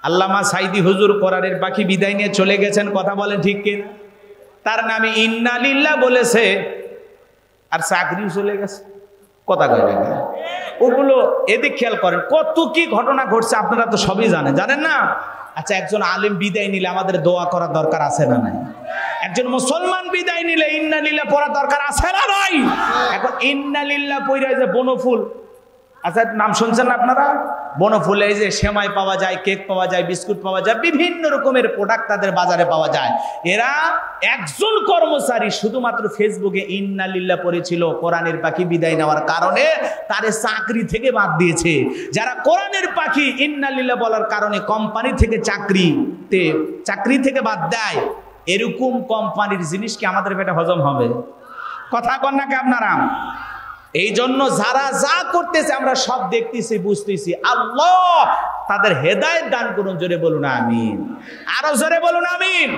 আল্লামা সাইদি হুজুর কোরআনের পাখি বিদায় নিয়ে চলে গেছেন, কথা বলেন ঠিক কিনা? তার নামে ইন্না লিল্লাহ বলেছে, আর চাকরিও চলে গেছে, কথা কয় না। ওগুলো এদিক খেয়াল করেন, কত কি ঘটনা ঘটছে আপনারা তো সবই জানেন না? আচ্ছা, একজন আলেম বিদায় নিলে আমাদের দোয়া করার দরকার আছে না নাই? একজন মুসলমান বিদায় নিলে ইন্না লিল্লাহ পড়ার দরকার আছে না নাই? এখন ইন্না লিল্লাহ পড়া যে বনফুল, আচ্ছা নাম শুনছেন না আপনারা? বনফুলে এই যে সেমাই পাওয়া যায়, কেক পাওয়া যায়, বিস্কুট পাওয়া যায়, বিভিন্ন রকমের প্রোডাক্ট তাদের বাজারে পাওয়া যায়। এরা একজন কর্মচারী শুধুমাত্র ফেসবুকে ইন্না লিল্লাহ পড়েছিল, কোরআনের পাখি বিদায় নেওয়ার কারণে তারে চাকরি থেকে বাদ দিয়েছে। যারা কোরআনের পাখি ইন্না লিল্লাহ বলার কারণে কোম্পানি থেকে চাকরি থেকে বাদ দেয়, এরকম কোম্পানির জিনিস কি আমাদের পেটে হজম হবে? কথা কন না কি আপনারা? এই জন্য যারা যা করতেছে আমরা সব দেখতেছি, বুঝতেছি। আল্লাহ তাদের হেদায়েত দান করুন, জোরে বলুন আমিন। আরো জোরে বলুন আমিন।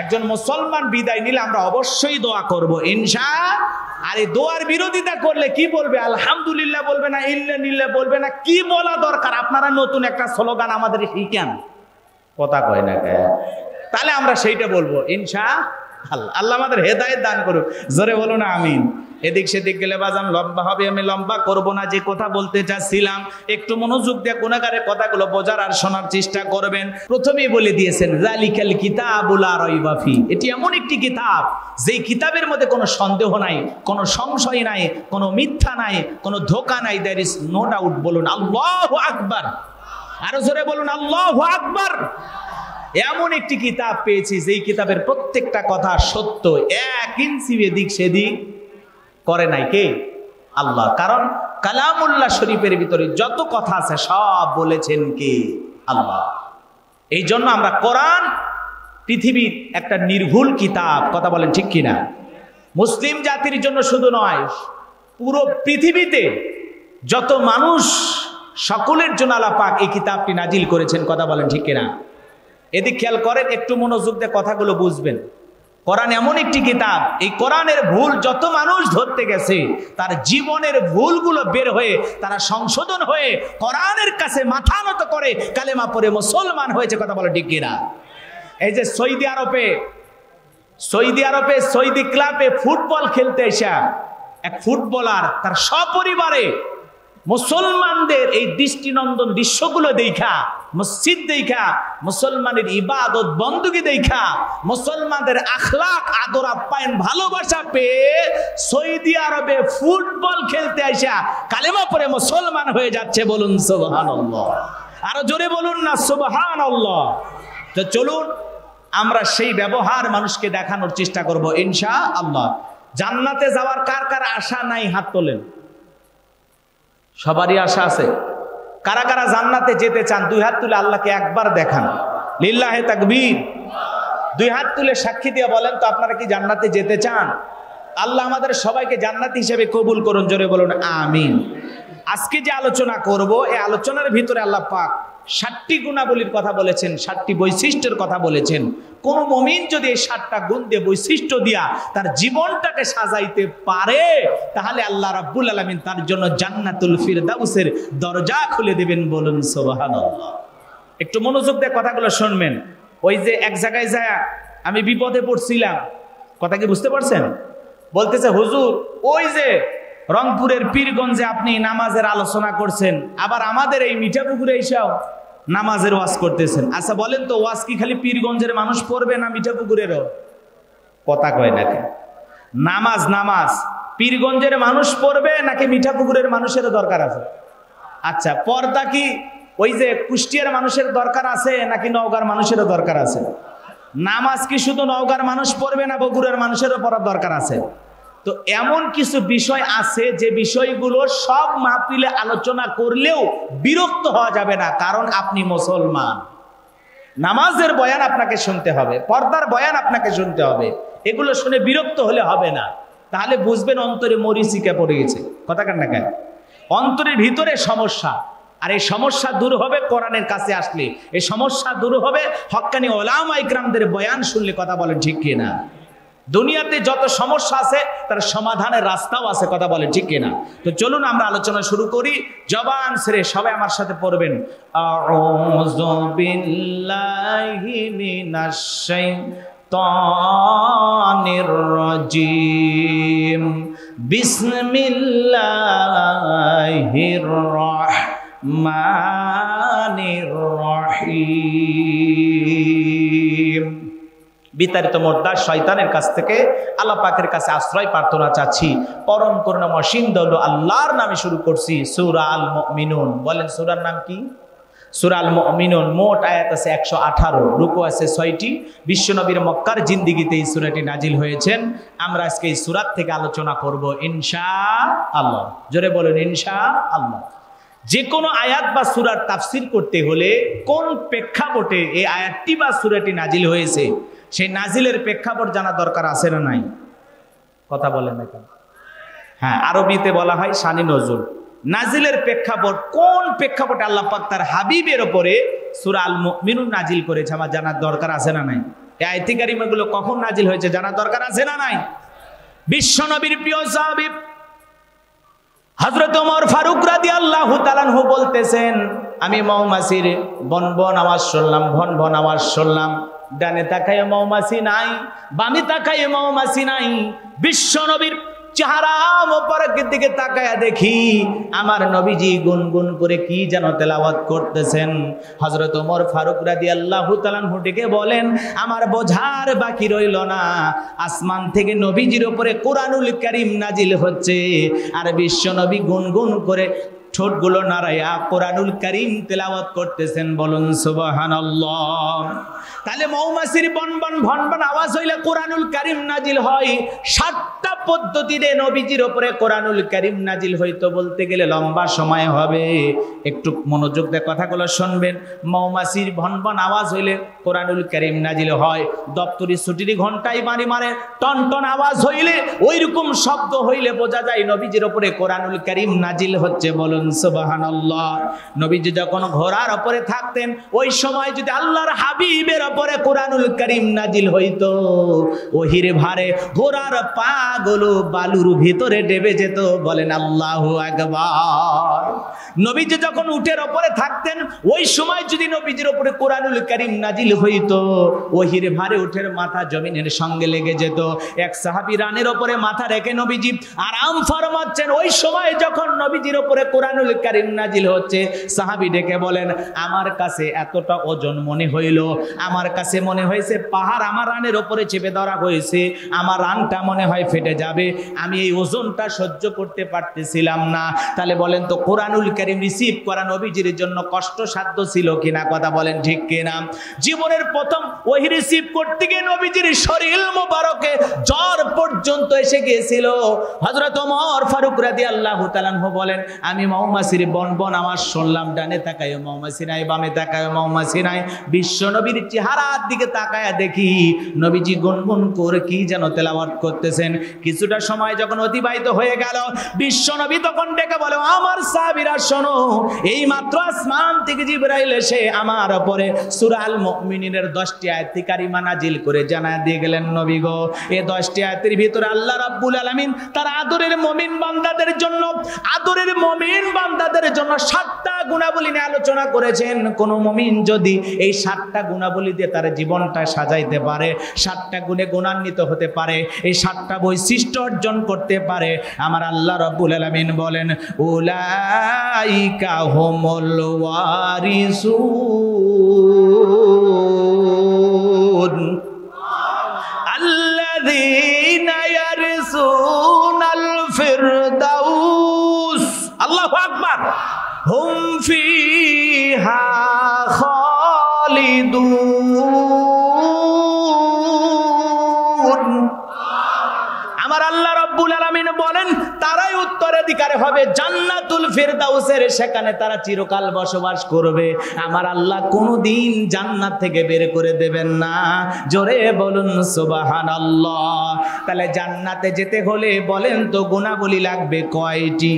একজন মুসলমান বিদায় নিলে আমরা অবশ্যই দোয়া করব ইনশাআল্লাহ। আর এই দোয়ার বিরোধিতা করলে কি বলবে? আলহামদুলিল্লাহ বলবে না, ইল্লা লিল্লাহ বলবে না, কি বলা দরকার? আপনারা নতুন একটা স্লোগান আমাদের শিখান, কথা কয় না কেন? তাহলে আমরা সেইটা বলবো ইনশাআল্লাহ। আল্লাহ আমাদের হেদায়েত দান করুক, জোরে বলুন আমিন। এদিক সেদিক গেলে বাজান লম্বা হবে, আমি লম্বা করব না। যে কথা বলতে চাচ্ছিলাম একটু মনোযোগ দিয়ে গুনাহগারের কথাগুলো বোঝার আর শোনার চেষ্টা করবেন। প্রথমেই বলে দিয়েছেন যালিকাল কিতাবুল লা রাইবা ফি, এটি এমন একটি কিতাব যেই কিতাবের মধ্যে কোনো সন্দেহ নাই, কোনো সংশয় নাই, কোনো মিথ্যা নাই, কোনো ধোঁকা নাই। There is no doubt. বলুন আল্লাহু আকবার। আরো জোরে বলুন আল্লাহু আকবার। এমন একটি কিতাব পেয়েছি যেই কিতাবের প্রত্যেকটা কথা সত্য, এক ইঞ্চি এদিক সেদিক করে নাই। কে? আল্লাহ। কারণ কালামুল্লাহ শরীফের ভিতরে যত কথা আছে সব বলেছেন কে? আল্লাহ। এই জন্য আমরা কোরআন পৃথিবীর একটা নির্ভুল কিতাব, কথা বলেন ঠিক কিনা? মুসলিম জাতির জন্য শুধু নয়, পুরো পৃথিবীতে যত মানুষ সকলের জন্য আল্লাহ পাক এই কিতাবটি নাজিল করেছেন, কথা বলেন ঠিক কিনা? এদিক খেয়াল করেন, একটু মনোযোগ দিয়ে কথাগুলো বুঝবেন। কোরআন এমন একটি কিতাব, এই কোরআনের ভুল যত মানুষ ধরতে গেছে তার জীবনের ভুলগুলো বের হয়ে তারা সংশোধন হয়ে কোরআনের কাছে মাথা নত করে কালেমা পড়ে মুসলমান হয়েছে, কথা বলে ঠিক কিনা? এই যে সৌদি আরবে সৌদি ক্লাবে ফুটবল খেলতে এসে এক ফুটবলার তার সপরিবারে মুসলমানদের এই দৃষ্টিনন্দন দৃশ্যগুলো দেখা, মসজিদ দেখা, মুসলমানের ইবাদত বন্দুকি দেখা, মুসলমানদের আখলাক আদর আপ্যায়ন ভালোবাসা পেয়ে সৌদি আরবে ফুটবল খেলতে আসা কালেমা পড়ে মুসলমান হয়ে যাচ্ছে। বলুন সুবহানাল্লাহ। আরো জোরে বলুন না সুবহানাল্লাহ। তো চলুন আমরা সেই ব্যবহার মানুষকে দেখানোর চেষ্টা করব ইনশাআল্লাহ। জান্নাতে যাওয়ার কার কার আশা নাই? হাত তোলেন। সবারই আশা আছে। কারা কারা জান্নাতে যেতে চান? দুই হাত তুলে আল্লাহকে একবার দেখান। লিল্লাহে তাকবীর। দুই হাত তুলে সাক্ষী দিয়ে বলেন তো আপনারা কি জান্নাতে যেতে চান? আল্লাহ আমাদের সবাইকে জান্নাতি হিসেবে কবুল করুন, জোরে বলুন আমিন। আজকে যে আলোচনা করব, এই আলোচনার ভিতরে আল্লাহ পাক 7টি গুণাবলীর কথা বলেছেন, 7টি বৈশিষ্ট্যের কথা বলেছেন। কোন মুমিন যদি এই 7টা গুণ দিয়ে, বৈশিষ্ট্য দিয়া তার জীবনটাকে সাজাইতে পারে, তাহলে আল্লাহ রাব্বুল আলামিন তার জন্য জান্নাতুল ফিরদাউসের দরজা খুলে দেবেন। বলুন সুবহানাল্লাহ। একটু মনোযোগ দিয়ে কথাগুলো শুনবেন। ওই যে এক জায়গায় যায় আমি বিপদে পড়ছিলাম, কথা কি বুঝতে পারছেন? বলতেছে হুজুর, ওই যে রংপুরের পীরগঞ্জে আপনি নামাজের আলোচনা করছেন, আবার আমাদের এই মিঠাপুকুরে এসেও নামাজের ওয়াজ করতেছেন। আচ্ছা বলেন তো, ওয়াজ কি খালি পীরগঞ্জের মানুষ পড়বে না মিঠাপুকুরেরও? কথা কয় নাকি? নামাজ পীরগঞ্জের মানুষ পড়বে নাকি মিঠাপুকুরের মানুষেরও দরকার আছে? আচ্ছা, পর্দা কি ওই যে কুষ্টিয়ার মানুষের দরকার আছে নাকি নওগাঁর মানুষেরও দরকার আছে? নামাজ কি শুধু নওগাঁর মানুষ পড়বে না বগুড়ার মানুষেরও পড়ার দরকার আছে? তো এমন কিছু বিষয় আছে যে বিষয়গুলো সব মাহফিলে আলোচনা করলেও বিরক্ত হওয়া যাবে না, কারণ আপনি মুসলমান। নামাজের বয়ান আপনাকে শুনতে হবে, পর্দার বয়ান আপনাকে শুনতে হবে। এগুলো শুনে বিরক্ত হলে হবে না, তাহলে বুঝবেন অন্তরে মরিচিকা পড়ে গেছে। কথা কান না কেন? অন্তরের ভিতরে সমস্যা, আর এই সমস্যা দূর হবে কোরআনের কাছে আসলে, এই সমস্যা দূর হবে হক্কানি ওলামা ইকরামদের বয়ান শুনলে। কথা বলেন ঠিক কিনা? দুনিয়াতে যত সমস্যা আছে তার সমাধানের রাস্তাও আছে, কথা বলে ঠিক কিনা? তো চলুন আমরা আলোচনা শুরু করি। জবান ছেড়ে সবাই আমার সাথে পড়বেন, আউযু বিল্লাহি মিনাশ শাইতানির রাজিম, বিসমিল্লাহির রাহমানির রহিম। বিতাড়িত মোর্দার শয়তানের কাছ থেকে আল্লাহ পাকের কাছে আশ্রয় প্রার্থনা চাচ্ছি। পরম করুণাময় অসীম দয়ালু আল্লাহর নামে শুরু করছি। সূরা আল মুমিনুন। বলেন সূরার নাম কি? সূরা আল মুমিনুন। মোট আয়াত আছে 118, রুকু আছে 6টি। বিশ্বনবীর মক্কার জিন্দেগিতে এই সূরাটি নাজিল হয়েছেন। আমরা আজকে এই সূরা থেকে আলোচনা করব ইনশাআল্লাহ। জোরে বলেন ইনশাআল্লাহ। যে কোনো আয়াত বা সূরার তাফসীর করতে হলে কোন প্রেক্ষাপটে এই আয়াতটি বা সূরাটি নাজিল হয়েছে সেই নাজিলের প্রেক্ষাপট জানা দরকার আছে না নাই? কথা বলেন না কেন? হ্যাঁ, আরবিতে বলা হয় শানি নজুল। নাজিলের প্রেক্ষাপট, কোন প্রেক্ষাপটে আল্লাহ পাক তার হাবিবের উপরে সূরা আল মুমিনুন নাজিল করেছে আমার জানার দরকার আছে না নাই? এই আয়াত কারিমাগুলো কখন নাজিল হয়েছে জানার দরকার আছে না নাই? বিশ্বনবীর প্রিয় সাহাবী হযরত ওমর ফারুক রাদিয়াল্লাহু তাআলা আনহু বলতেছেন, আমি মৌমাছির বন বন আওয়াজ শুনলাম, ভন ভন আওয়াজ শুনলাম। ডানে তাকায় মৌমাছি নাই, বামে তাকায় মৌমাছি নাই। বিশ্বনবীর চেহারা মোবারকের দিকে তাকায়া দেখি আমার নবীজি গুনগুন করে কি যেন তেলাওয়াত করতেছেন। হযরত ওমর ফারুক রাদিয়াল্লাহু তাআলা আনহু ডেকে বলেন, আমার বোঝার বাকি রইল না, আসমান থেকে নবীজির উপরে কোরআনুল কারীম নাজিল হচ্ছে আর বিশ্বনবী গুনগুন করে ঠোঁটগুলো নাড়াইয়া কোরআনুল কারীম তেলাওয়াত করতেছেন। বলুন সুবহানাল্লাহ। তাহলে মৌমাছির বনবন ভনবন আওয়াজ হইলে কোরআনুল কারীম নাজিল হয়। 7টা পদ্ধতিতে নবীজির উপরে কোরআনুল কারীম নাজিল হইতো, বলতে গেলে লম্বা সময় হবে। একটু মনোযোগ দিয়ে কথাগুলো শুনবেন। মৌমাছির ভনবন আওয়াজ হইলে কোরআনুল কারীম নাজিল হয়। দপ্তরি ছুটির ঘন্টায় বাড়ি মারে টনটন আওয়াজ হইলে, ওই রকম শব্দ হইলে বোঝা যায় নবীজির উপরে কোরআনুল কারীম নাজিল হচ্ছে। বলুন সুবহানাল্লাহ। নবীজি যখন ঘোড়ার উপরে থাকতেন ওই সময় যদি আল্লাহর হাবিবের উপরে কোরআনুল কারীম নাজিল হইতো, ওহির ভারে ঘোড়ার পা গুলো বালুর ভিতরে ডেবে যেত। বলেন আল্লাহু আকবার। নবীজি যখন উটের উপরে থাকতেন ওই সময় যদি নবীজির উপরে কোরআনুল কারীম নাজিল হইতো, ওহির ভারে উটের মাথা জমিনের সঙ্গে লেগে যেত। এক সাহাবী রানের উপরে মাথা রেখে নবীজি আরাম ফরমাচ্ছেন, ওই সময় যখন নবীজির উপরে কোরআনুল কারীম নাজিল হচ্ছে, সাহাবী ডেকে বলেন, আমার কাছে এতটা ওজন মনে হইল, আমার কাছে মনে হয়েছে পাহাড় আমার রানের উপরে চেপে ধরা হয়েছে, আমার রানটা মনে হয় ফেটে যাবে, আমি এই ওজনটা সহ্য করতে পারতেছিলাম না। তাহলে বলেন তো কোরআনুল কারীম রিসিভ করা নবীজির জন্য কষ্টসাধ্য ছিল কিনা? কথা বলেন ঠিক কিনা? জীবনের প্রথম ওহী রিসিভ করতে গিয়ে নবীজির শরীর মোবারকে জ্বর পর্যন্ত এসে গিয়েছিল। হযরত ওমর ফারুক রাদিয়াল্লাহু তাআলা আনহু বলেন, আমি মৌমাছির বনবন আওয়াজ শুনলাম, ডানে তাকায় মৌমাছি নাই, বামে তাকায় মৌমাছি নাই। বিশ্বনবীর চেহারার দিকে তাকায়া দেখি নবীজি গুনগুন করে কি যেন তেলাওয়াত করতেছেন। কিছুটা সময় যখন অতিবাহিত হয়ে গেল, বিশ্বনবী তখন ডেকে বলে, আমার সাহাবীরা শোনো, এই মাত্র আসমান থেকে জিবরাইল এসে আমার উপরে সূরা আল মুমিনুনের 10টি আয়াত কারিমা নাজিল করে জানায় দিয়ে গেলেন, নবী গো, এই 10টি আয়াতের ভিতরে আল্লাহ রাব্বুল আলামিন তার আদরের মুমিন বান্দাদের জন্য 7টা গুণাবলী নিয়ে আলোচনা করেছেন। কোন মুমিন যদি এই 7টা গুণাবলী দিয়ে তার জীবনটা সাজাইতে পারে, 7টা গুণে গুণান্বিত হতে পারে, এই 7টা বৈশিষ্ট্য অর্জন করতে পারে, আমার আল্লাহ রাব্বুল আলামিন বলেন, উলাইকা হুমুল ওয়ারিসুন আল্লাযীনা ইয়ারসুনাল ফিরদাউস। আল্লাহু আকবার। হুম ফিহা খালিদুন। আমার আল্লাহ রাব্বুল আলামিন বলেন, তারাই উত্তরে উত্তরাধিকারী হবে জান্নাতুল ফেরদাউসের, সেখানে তারা চিরকাল বসবাস করবে। আমার আল্লাহ কোনোদিন জান্নাত থেকে বের করে দেবেন না। জোরে বলুন সুবহানাল্লাহ। তাহলে জান্নাতে যেতে হলে বলেন তো গুণাবলী লাগবে কয়টি?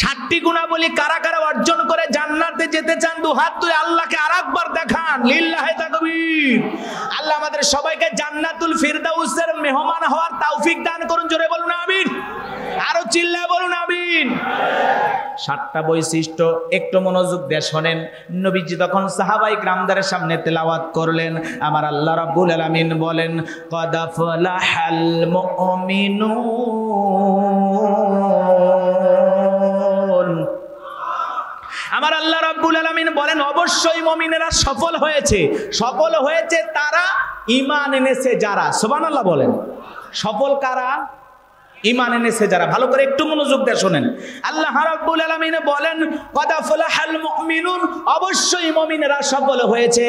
7টি গুণাবলী। কারা কারা অর্জন করে জান্নাতে যেতে চান দুহাত তুলে আল্লাহকে আরেকবার দেখান, লিল্লাহি তাকবীর। আল্লাহ আমাদের সবাইকে জান্নাতুল ফিরদাউসের মেহমান হওয়ার তৌফিক দান করুন। জোরে বলুন আমিন, আরো চিল্লায়ে বলুন আমিন। 7টা বৈশিষ্ট্য একটু মনোযোগ দিয়ে শোনেন। নবীজি তখন সাহাবায়ে কিরামদের সামনে তেলাওয়াত করলেন, আমার আল্লাহ রাব্বুল আলামিন বলেন ক্বাদ আফলাহাল মুমিনুন। আমার আল্লাহ রাব্বুল আলামিন বলেন অবশ্যই মুমিনেরা সফল হয়েছে। সফল হয়েছে তারা ঈমান এনেছে যারা। সুবহানাল্লাহ বলেন। সফল কারা? ঈমান এনেছে যারা। ভালো করে একটু মনোযোগ দিয়ে শুনেন। আল্লাহ রাব্বুল আলামিন বলেন ক্বাদ আফলাহাল মুমিনুন, অবশ্যই মুমিনেরা সফল হয়েছে।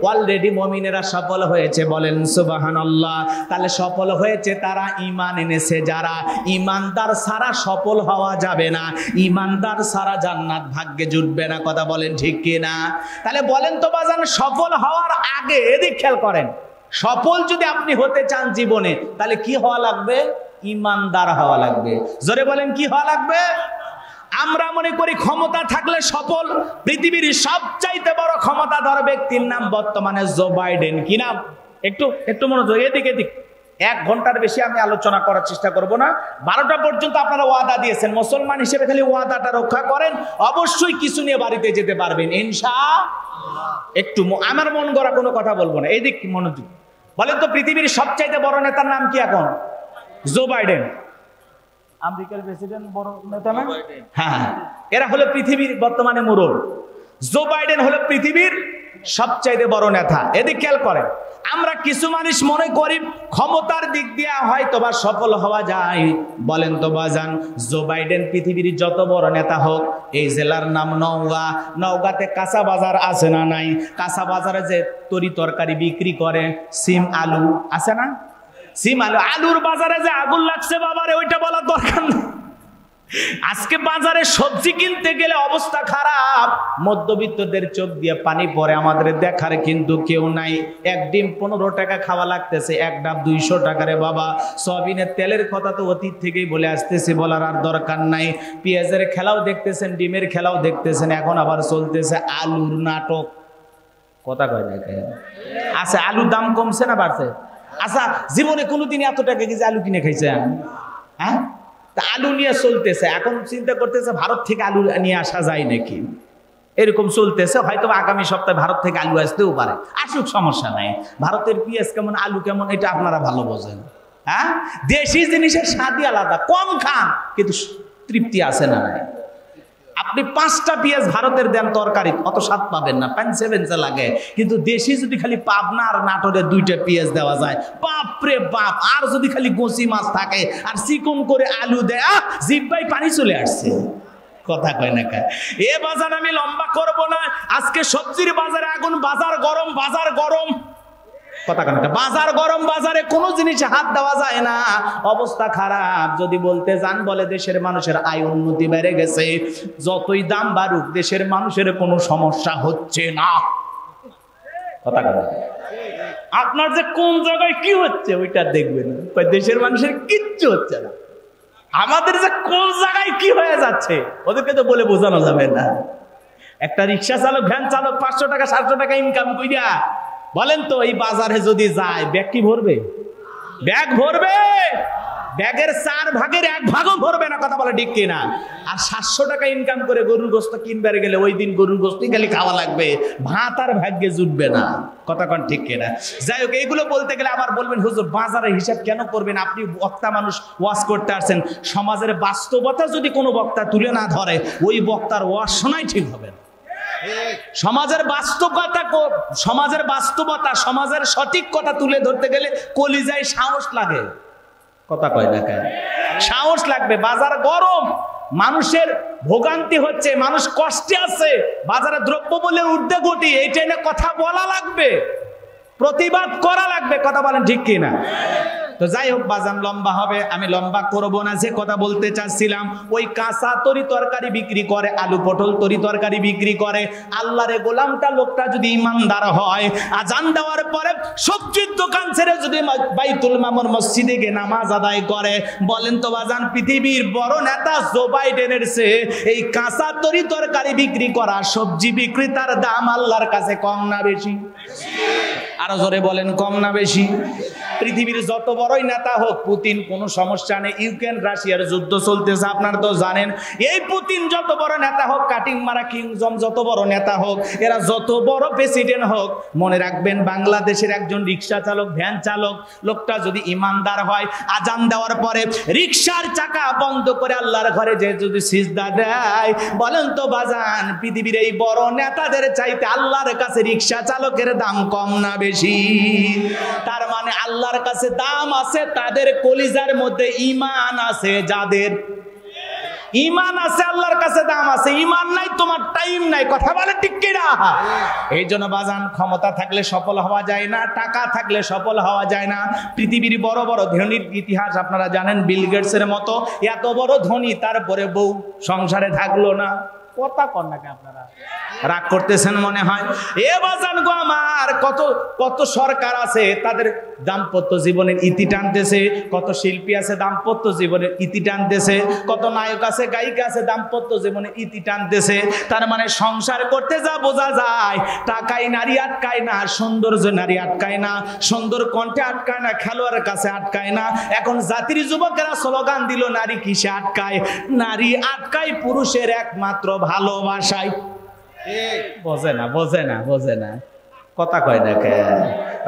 অলরেডি মুমিনেরা সফল হয়েছে, বলেন সুবহানাল্লাহ। তাহলে সফল হয়েছে তারা ঈমান এনেছে যারা। ঈমানদার ছাড়া সফল হওয়া যাবে না, ঈমানদার ছাড়া জান্নাত ভাগ্যে জুটবে না। কথা বলেন ঠিক কি না? তাহলে বলেন তো বাজান, সফল হওয়ার আগে এদিক খেয়াল করেন, সফল যদি আপনি হতে চান জীবনে, তাহলে কি হওয়া লাগবে? ঈমানদার হওয়া লাগবে। জোরে বলেন কি হওয়া লাগবে? আমরা মনে করি ক্ষমতা থাকলে সফল। পৃথিবীর সবচাইতে বড় ক্ষমতাধর ব্যক্তির নাম বর্তমানে জো বাইডেন। কি নাম? একটু মনোযোগ, এদিক 1 ঘন্টার বেশি আমি আলোচনা করার চেষ্টা করব না। 12টা পর্যন্ত আপনারা ওয়াদা দিয়েছেন, মুসলমান হিসেবে খালি ওয়াদাটা রক্ষা করেন, অবশ্যই কিছু নিয়ে বাড়িতে যেতে পারবেন ইনশাআল্লাহ। একটু আমার মন গড়া কোনো কথা বলবো না, এদিক মনোযোগ। বলেন তো পৃথিবীর সবচাইতে বড় নেতার নাম কি এখন? Joe Biden. আমেরিকার প্রেসিডেন্ট বড় নেতা না? হ্যাঁ, এরা হলো পৃথিবীর বর্তমানে মোড়ল। জো বাইডেন হলো পৃথিবীর সবচাইতে বড় নেতা। এদিক খেয়াল করেন। আমরা কিছু মানুষ মনে করি ক্ষমতার দিক দিয়ে হয়তো বা সফল হওয়া যায়। বলেন তো বাজান, জো বাইডেন পৃথিবীর যত বড় নেতা হোক, এই জেলার নাম নওগাঁ। নওগাঁতে কাঁচা বাজার আছে না নাই? কাঁচা বাজারে যে তরি তরকারি বিক্রি করে, সিম আলু আছে না? সিম আলু, আলুর বাজারে যে আগুন লাগছে বাবারে, ওইটা বলার দরকার নেই। আজকে বাজারে সবজি কিনতে গেলে অবস্থা খারাপ, মধ্যবিত্তদের চোখ দিয়ে পানি পড়ে, আমাদের দেখার কিন্তু কেউ নাই। এক ডিম 15 টাকা খাওয়া লাগতেছে, এক ডাব 200 টাকা রে বাবা। সয়াবিনের তেলের কথা তো অতীত থেকেই বলে আসতেছে, বলার আর দরকার নাই। পেঁয়াজের খেলাও দেখতেছেন, ডিমের খেলাও দেখতেছেন, এখন আবার চলতেছে আলুর নাটক। কথা কয় না? আচ্ছা, আলুর দাম কমছে না বাড়ছে? আচ্ছা, জীবনে কোনোদিন এত টাকা কেজি আলু কিনে খাইছেন? হ্যাঁ, তা আলু নিয়ে চলতেছে। এখন চিন্তা করতেছে ভারত থেকে আলু নিয়ে আসা যায় নাকি, এরকম চলতেছে। হয়তো আগামী সপ্তাহে ভারত থেকে আলু আসতেও পারে, আসুক, সমস্যা নাই। ভারতের পেঁয়াজ কেমন, আলু কেমন, এটা আপনারা ভালো বোঝেন। হ্যাঁ, দেশি জিনিসের স্বাদই আলাদা। কম খান কিন্তু তৃপ্তি আছে না? আপনি 5টা পেঁয়াজ ভারতের দেন তরকারি, অত স্বাদ পাবেন না, পেঞ্চে লাগে। কিন্তু দেশি যদি খালি পাবনা আর নাটোরে 2টা পেঁয়াজ দেওয়া যায়, বাপরে বাপ। আর যদি খালি গোসি মাছ থাকে আর চিকন করে আলু দেয়, জিহ্বায় পানি চলে আসছে। কথা কয় না কা? এ বাজার আমি লম্বা করব না। আজকে সবজির বাজারে আগুন, বাজার গরম, বাজার গরম। কথা কয় না? বাজার গরম, বাজারে কোনো জিনিসে হাত দেওয়া যায় না, অবস্থা খারাপ। যদি বলতে যান, বলে দেশের মানুষের আয় উন্নতি বেড়ে গেছে, যতই দাম বাড়ুক দেশের মানুষের কোনো সমস্যা হচ্ছে না। কথা কয় না? আপনার যে কোন জায়গায় কি হচ্ছে ওইটা দেখবেন, দেশের মানুষের কিচ্ছু হচ্ছে না। আমাদের যে কোন জায়গায় কি হয়ে যাচ্ছে ওদেরকে তো বলে বোঝানো যাবে না। একটা রিক্সা চালক, ভ্যান চালক 500 টাকা 700 টাকা ইনকাম কইরা, বলেন তো এই বাজারে যদি যায়, ব্যাগ কি ভরবে? ব্যাগ ভরবে? ব্যাগের 4 ভাগের 1 ভাগও ভরবে না। কথা বলে ঠিক কিনা? আর 700 টাকা ইনকাম করে গরুর গোশত কিনবার গেলে ওই দিন গরুর গোশতই খালি খাওয়া লাগবে, ভাত আর ভাগ্যে জুটবে না। কথা কোন ঠিক কিনা? যাই হোক, এইগুলো বলতে গেলে আবার বলবেন হুজুর বাজারের হিসাব কেন করবেন? আপনি বক্তা মানুষ, ওয়াজ করতে আসছেন। সমাজের বাস্তবতা যদি কোনো বক্তা তুলে না ধরে, ওই বক্তার ওয়াজ শোনাই ঠিক হবে না। সমাজের বাস্তবতা, সমাজের সঠিক কথা তুলে ধরতে গেলে কলিজায় সাহস লাগে। কথা কয় না কেন? সাহস লাগবে। বাজার গরম, মানুষের ভোগান্তি হচ্ছে, মানুষ কষ্টে আছে, বাজারে দ্রব্যমূল্যের ঊর্ধ্বগতি, এইটা নিয়ে কথা বলা লাগবে, প্রতিবাদ করা লাগবে। কথা বলেন ঠিক কিনা? তো যাই হোক বাজান, লম্বা হবে, আমি লম্বা করব না। যে কথা বলতে চাচ্ছিলাম, ওই কাঁচা তরি তরকারি বিক্রি করে, আলু পটল তরি তরকারি বিক্রি করে, আল্লাহরে গোলামটা লোকটা যদি ইমানদার হয়, আজান দেওয়ার পরে সবজির দোকান ছেড়ে যদি বাইতুল মামুর মসজিদে গিয়ে নামাজ আদায় করে, বলেন তো বাজান, পৃথিবীর বড় নেতা জো বাইডেনের চেয়ে এই কাঁচা তরি তরকারি বিক্রি করা সবজি বিক্রেতার দাম আল্লাহর কাছে কম না বেশি? আরো জোরে বলেন, কম না বেশি? পৃথিবীর যত বড়ই নেতা হোক, পুতিন, কোনো সমস্যা নেই, ইউক্রেন রাশিয়ার যুদ্ধ চলতেছে, আপনারা তো জানেন। এই পুতিন যত বড় নেতা হোক, কাটিং মারা কিংজম যত বড় নেতা হোক, এরা যত বড় প্রেসিডেন্ট হোক, মনে রাখবেন বাংলাদেশের একজন রিক্সা চালক, ভ্যান চালক লোকটা যদি ইমানদার হয়, আজান দেওয়ার পরে রিক্সার চাকা বন্ধ করে আল্লাহর ঘরে যে যদি সিজদা দেয়, বলেন তো বাজান, পৃথিবীর এই বড় নেতাদের চাইতে আল্লাহর কাছে রিক্সা চালকের দাম কম না বেশি? তার মানে আল্লাহর কাছে দাম আছে তাদের কলিজার মধ্যে ঈমান আছে, যাদের ঈমান আছে আল্লাহর কাছে দাম আছে। ঈমান নাই, তোমার টাইম নাই, কথা বলে ঠিক কি না? এই জন্য বাজান, ক্ষমতা থাকলে সফল হওয়া যায় না, টাকা থাকলে সফল হওয়া যায় না। পৃথিবীর বড় বড় ধনীর ইতিহাস আপনারা জানেন, বিল গেটসের মতো এত বড় ধনী, তারপরে বউ সংসারে থাকলো না। কথা কর নাকি আপনারা? রাগ করতেছেন মনে হয়। এ বাজান গো আমার, কত কত সরকার আছে তাদের দাম্পত্য জীবনের ইতি টানতেছে, কত শিল্পী আছে দাম্পত্য জীবনের ইতি টানতেছে, কত নায়ক আছে গায়িকা আছে দাম্পত্য জীবনের ইতি টানতেছে। তার মানে সংসার করতে যা বোঝা যায়, টাকায় নারী আটকায় না, সৌন্দর্য নারী আটকায় না, সুন্দর কণ্ঠে আটকায় না, খেলোয়াড়ের কাছে আটকায় না। এখন জাতির যুবকেরা স্লোগান দিল, নারী কিসে আটকায়? নারী আটকায় পুরুষের একমাত্র ভালোবাসায়। বোঝে না, বোঝে না, বোঝে না, কথা কয় না কে?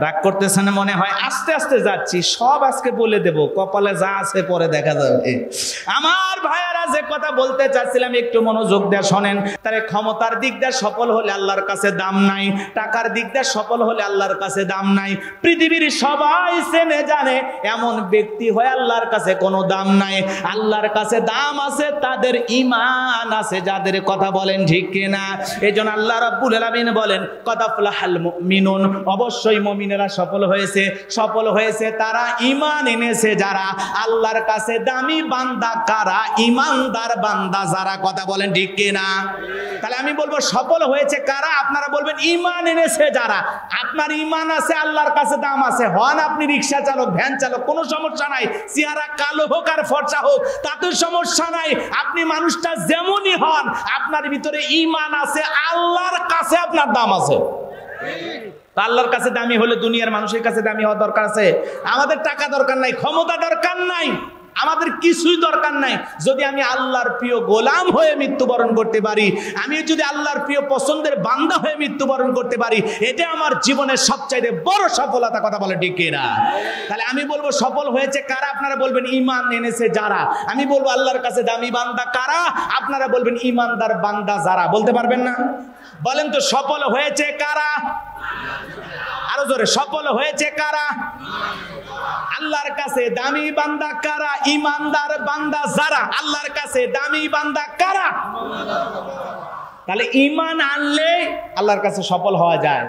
রাগ করতেছেন মনে হয়। আস্তে আস্তে যাচ্ছি, সব আজকে বলে দেব, কপালে যা আছে পরে দেখা যাবে। আমার ভাইয়ারা, যে কথা বলতে চাচ্ছিলাম একটু মনোযোগ দিয়ে শোনেন। তাহলে ক্ষমতার দিক দিয়ে সফল হলে আল্লাহর কাছে দাম নাই, টাকার দিক দিয়ে সফল হলে আল্লাহর কাছে দাম নাই। পৃথিবীর সবাই চেনে জানে এমন ব্যক্তি হয়ে আল্লাহর কাছে কোনো দাম নাই। আল্লাহর কাছে দাম আছে তাদের ঈমান আছে, যাদের, কথা বলেন ঠিক কিনা? এজন্য আল্লাহ রাব্বুল আলামিন বলেন, কদ আফলাহাল মুমিনুন, অবশ্যই মুমিনেরা সফল হয়েছে। সফল হয়েছে তারা ঈমান এনেছে যারা। আল্লাহর কাছে দামি বান্দা কারা? ঈমানদার বান্দা যারা, কথা বলেন ঠিক কিনা? তাহলে আমি বলবো সফল হয়েছে কারা? আপনারা বলবেন ঈমান এনেছে যারা। আপনার ঈমান আছে, আল্লাহর কাছে দাম আছে। হন আপনি রিক্সা চালক, ভ্যান চালক, কোনো সমস্যা নাই, চেহারা কালো হোক আর ফর্সা হোক, তাতে সমস্যা নাই। আপনি মানুষটা যেমনই হন, আপনার ভিতরে ঈমান আছে, আল্লাহর কাছে আপনার দাম আছে। আল্লাহর কাছে দামি হলে দুনিয়ার মানুষের কাছে দামি হওয়া দরকার আছে। আমাদের টাকা দরকার নাই, ক্ষমতা দরকার নাই, আমাদের কিছুই দরকার নাই। যদি আমি আল্লাহর প্রিয় গোলাম হয়ে মৃত্যুবরণ করতে পারি, আমি যদি আল্লাহর প্রিয় পছন্দের বান্দা হয়ে মৃত্যুবরণ করতে পারি, এটা আমার জীবনের সবচাইতে বড় সফলতা, কথা বলে ঠিক কিনা? তাহলে আমি বলবো সফল হয়েছে কারা? আপনারা বলবেন ঈমান এনেছে যারা। আমি বলবো আল্লাহর কাছে দামি বান্দা কারা? আপনারা বলবেন ঈমানদার বান্দা যারা। বলতে পারবেন না? বলেন তো সফল হয়েছে কারা? আরো জোরে, সফল হয়েছে কারা? আল্লাহর কাছে দামি বান্দা কারা? ঈমানদার বান্দা যারা। আল্লাহর কাছে দামি বান্দা কারা? তাহলে ঈমান আনলে আল্লাহর কাছে সফল হওয়া যায়।